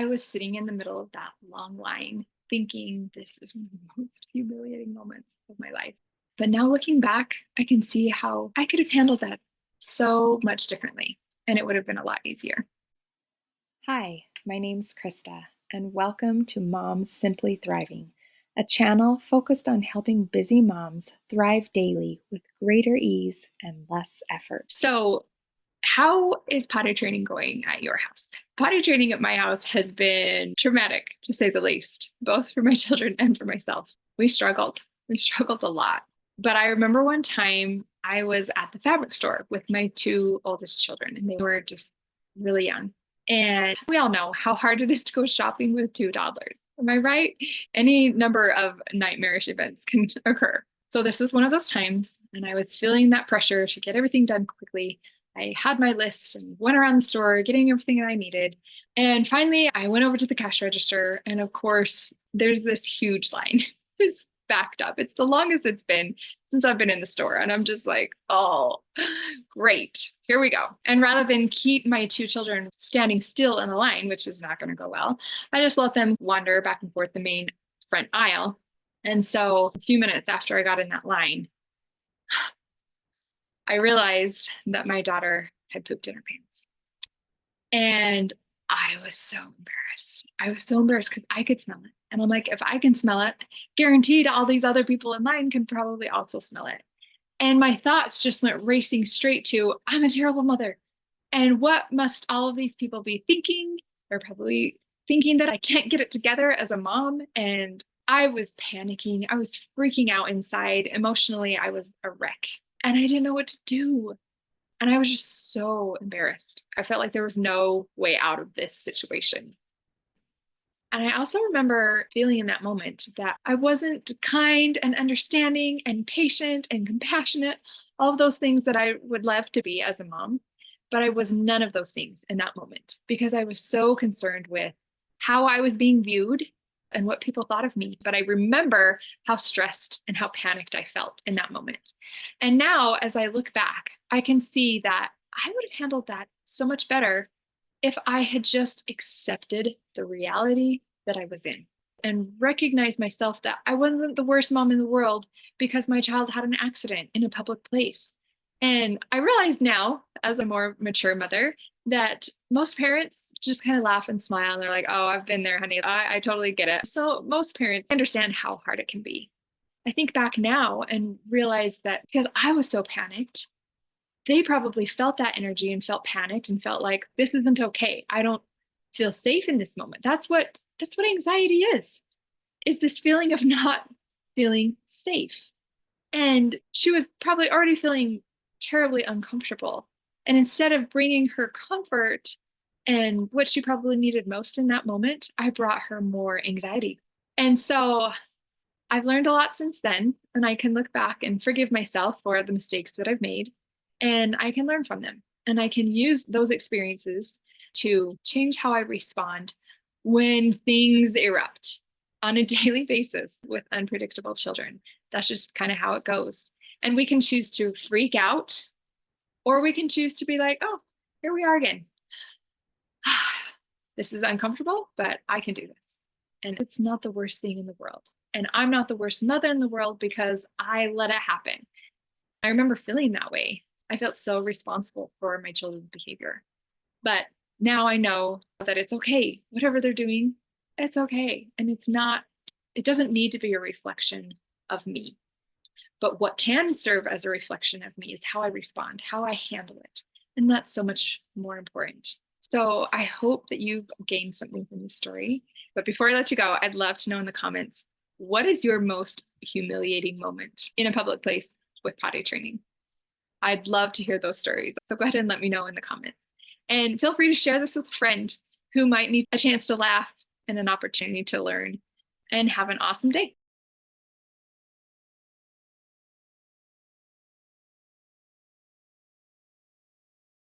I was sitting in the middle of that long line thinking this is one of the most humiliating moments of my life. But now looking back, I can see how I could have handled that so much differently and it would have been a lot easier. Hi, my name's Krista, and welcome to Moms Simply Thriving, a channel focused on helping busy moms thrive daily with greater ease and less effort. So, how is potty training going at your house? Potty training at my house has been traumatic, to say the least, both for my children and for myself. We struggled. We struggled a lot. But I remember one time I was at the fabric store with my two oldest children, and they were just really young. And we all know how hard it is to go shopping with two toddlers. Am I right? Any number of nightmarish events can occur. So, this was one of those times, and I was feeling that pressure to get everything done quickly. I had my list and went around the store getting everything that I needed. And finally, I went over to the cash register. And of course, there's this huge line. It's backed up. It's the longest it's been since I've been in the store. And I'm just like, oh, great. Here we go. And rather than keep my two children standing still in a line, which is not going to go well, I just let them wander back and forth the main front aisle. And so a few minutes after I got in that line, I realized that my daughter had pooped in her pants. And I was so embarrassed. I was so embarrassed because I could smell it. And I'm like, if I can smell it, guaranteed all these other people in line can probably also smell it. And my thoughts just went racing straight to, I'm a terrible mother. And what must all of these people be thinking? They're probably thinking that I can't get it together as a mom. And I was panicking. I was freaking out inside. Emotionally, I was a wreck and I didn't know what to do. And I was just so embarrassed. I felt like there was no way out of this situation. And I also remember feeling in that moment that I wasn't kind and understanding and patient and compassionate, all of those things that I would love to be as a mom. But I was none of those things in that moment because I was so concerned with how I was being viewed and what people thought of me. But I remember how stressed and how panicked I felt in that moment. And now, as I look back, I can see that I would have handled that so much better if I had just accepted the reality that I was in and recognized myself that I wasn't the worst mom in the world because my child had an accident in a public place. And I realize now, as a more mature mother, that most parents just kind of laugh and smile. And they're like, oh, I've been there, honey. I totally get it. So most parents understand how hard it can be. I think back now and realize that because I was so panicked, they probably felt that energy and felt panicked and felt like this isn't okay. I don't feel safe in this moment. That's what anxiety is this feeling of not feeling safe. And she was probably already feeling terribly uncomfortable. And instead of bringing her comfort and what she probably needed most in that moment, I brought her more anxiety. And so I've learned a lot since then, and I can look back and forgive myself for the mistakes that I've made, and I can learn from them. And I can use those experiences to change how I respond when things erupt on a daily basis with unpredictable children. That's just kind of how it goes. And we can choose to freak out, or we can choose to be like, oh, here we are again. This is uncomfortable, but I can do this. And it's not the worst thing in the world. And I'm not the worst mother in the world because I let it happen. I remember feeling that way. I felt so responsible for my children's behavior. But now I know that it's okay. Whatever they're doing, it's okay. And it doesn't need to be a reflection of me. But what can serve as a reflection of me is how I respond, how I handle it. And that's so much more important. So I hope that you've gained something from this story. But before I let you go, I'd love to know in the comments, what is your most humiliating moment in a public place with potty training? I'd love to hear those stories. So go ahead and let me know in the comments. And feel free to share this with a friend who might need a chance to laugh and an opportunity to learn. And have an awesome day.